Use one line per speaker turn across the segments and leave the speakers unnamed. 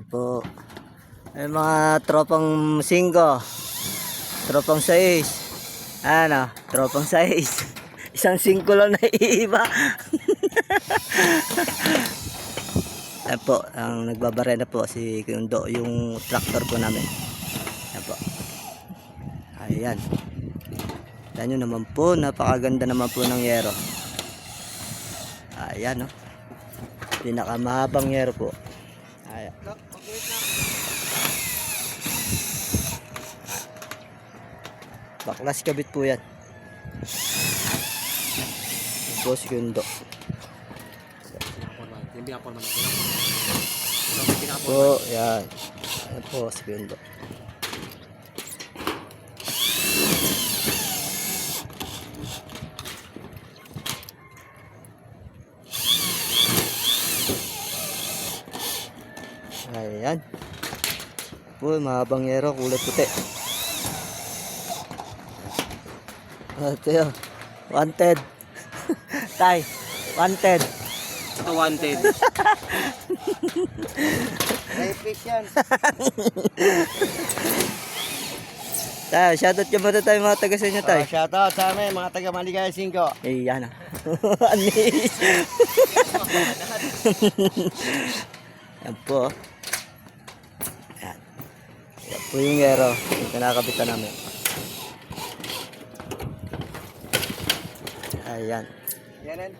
po. Ay mga tropang 5, tropang 6. Ano, tropang 6. Isang 5 lang na iiba. Ayan po, ang nagbabarena po si Kundo, yung tractor po namin. Ayan po. Ayan. Ayan nyo naman po, napakaganda naman po ng yero. Ayan, no. Pinakamahabang yero po. Ayan. Baklas kabit po yan. Po si Kundo. Po, yan. Ayan po si Kundo. Ayan. Po, mahabang yero, kulay puti. Ito yun. Wanted. Tay, wanted.
Ito wanted.
Refish yan.
Tayo, shoutout ka ba na tayo mga taga sa inyo tayo?
Shoutout sa amin mga taga Maligaya 5.
Eh, yan ah. Anis. Yan po. Yan. Yan po yung yero. Yung kinakabitan namin. Ayan.
Yan.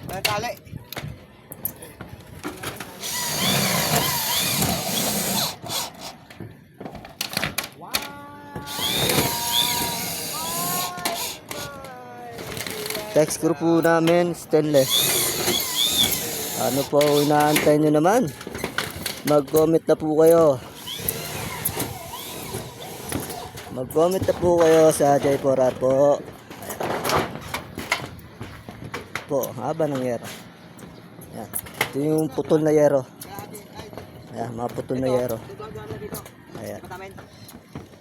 May tali.
Text screw po namin, stainless. Ano po inaantay nyo naman? Mag-comment na po kayo. Mag-comment na po kayo sa J4R po. Po, haba ng yero. Yan. Ito yung putol na yero. Ayan, mga putol na yero. Ayan.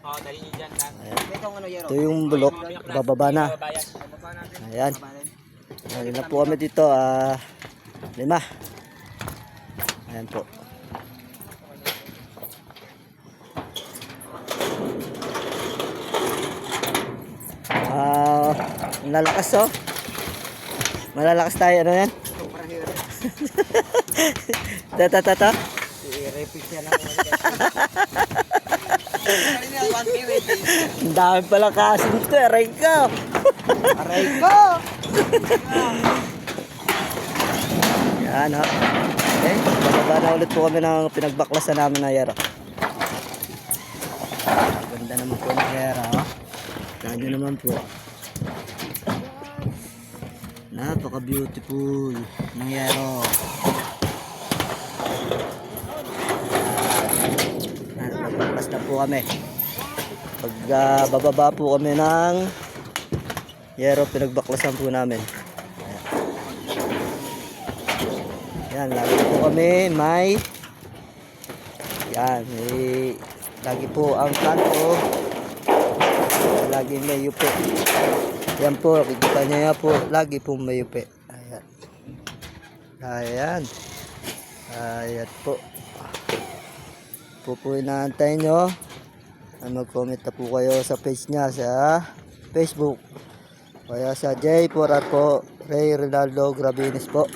Oh, dali niyo dyan.
Ayan. Ito yung bulok, bababa na. Ayan. Ayan na po kami dito, 5. Ayan po. Malalakas oh. Malalakas tayo, ano yan? Tata.
Refish yan.
Ang dami pala kasin ito, aray ko.
Aray ko!
Yan ha. Okay, bababa na ulit po kami ng pinagbaklasan namin na yero. Ganda naman po ng yero ha. Ganda naman po. Napaka beautiful ng yero. Nagbabaklas na po kami. Pag bababa po kami ng yero, pinagbaklasan po namin. Yan, lagi po kami may lagi po ang kanto lagi may yupi. Yan po, kita niya po, lagi po may yupi. Ayan po po inaantay nyo. Mag-comment na po kayo sa page niya sa Facebook, kaya sa J4R po, Ray Rinaldo Grabines po.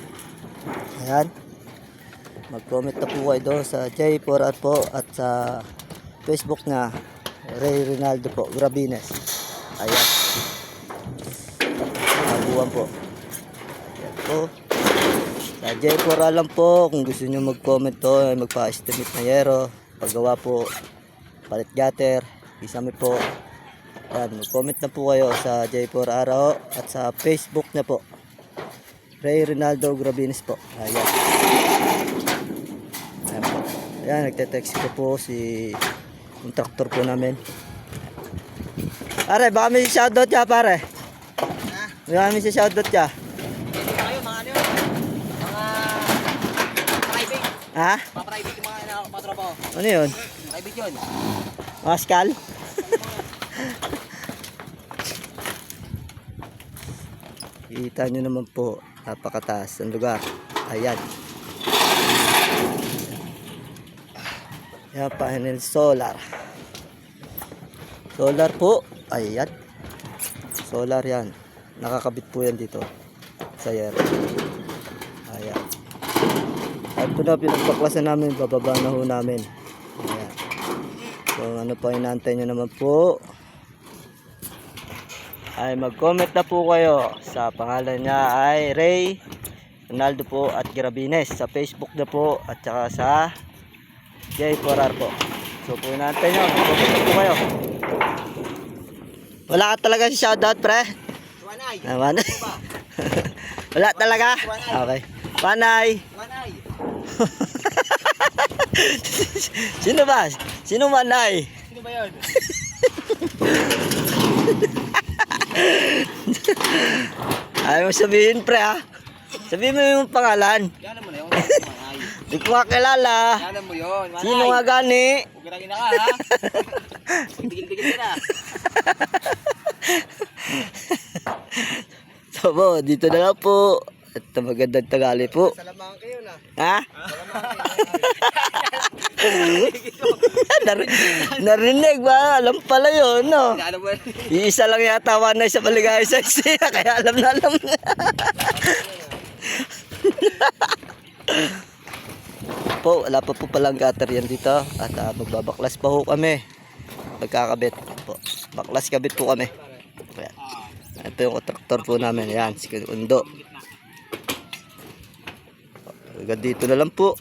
Ayan, mag-comment na po kayo doon sa J4R po at sa Facebook na Ray Rinaldo po Grabines. Ayan, nabuhan po. Ayan po, sa J4R lang po. Kung gusto nyo mag-comment to, magpa-estimate na yero, paggawa po, palit gutter, isami po. Ayan, mag-comment na po kayo sa J4R at sa Facebook na po, Ray Rinaldo Grabines po. Ayan. Ayan po. Ayan, nagte-text ko po si contractor po namin. Pare, baka may shoutout ka pare. Baka may shoutout ka.
Kayo, mga ano yun? Mga private.
Ha?
Mga private yung mga tropa.
Ano yun?
Private yun.
Pascal? Kita nyo naman po. Napakataas ang lugar. Ayan. Yan, panel solar. Solar po. Ayan. Solar yan. Nakakabit po yan dito. Sa yero. Ayan. At ito na, pinagpaklasan namin. Bababa na ho namin. Ayan. So, ano pa inaantay nyo naman po, ay mag-comment na po kayo. Sa pangalan niya ay Ray Ronaldo po at Grabines. Sa Facebook na po at saka sa J4R po. So po inaantay nyo. Mag-comment na po kayo. Wala ka talaga si shoutout, pre?
Wanay.
Naman. Wala talaga? Okay. Panay.
Wanay.
Sino ba? Sino manay?
Sino ba yun?
Ayaw mo sabihin, pre, ha? Sabihin mo yung pangalan.
Yan mo na yun. Manay.
Hindi ko makilala.
Yan mo yun. Manay.
Sino nga gani?
Huwag na ka ha. Tigil-tigil ka na.
So po, dito na lang po. At magandang tagali po.
Salamang kayo na.
Ha? Narinig ba? Alam pala yun, no?
Ano mo yun?
Iisa lang yata wanay sa Maligaya sa siya. Kaya alam na alam na. Po, wala pa po palang gutter yan dito. At magbabaklas pa po kami. Pagkakabit po. Baklas kabit po kami. Ayan. Ito yung traktor po namin. Ayan, si Undo. Hanggang dito na lang po.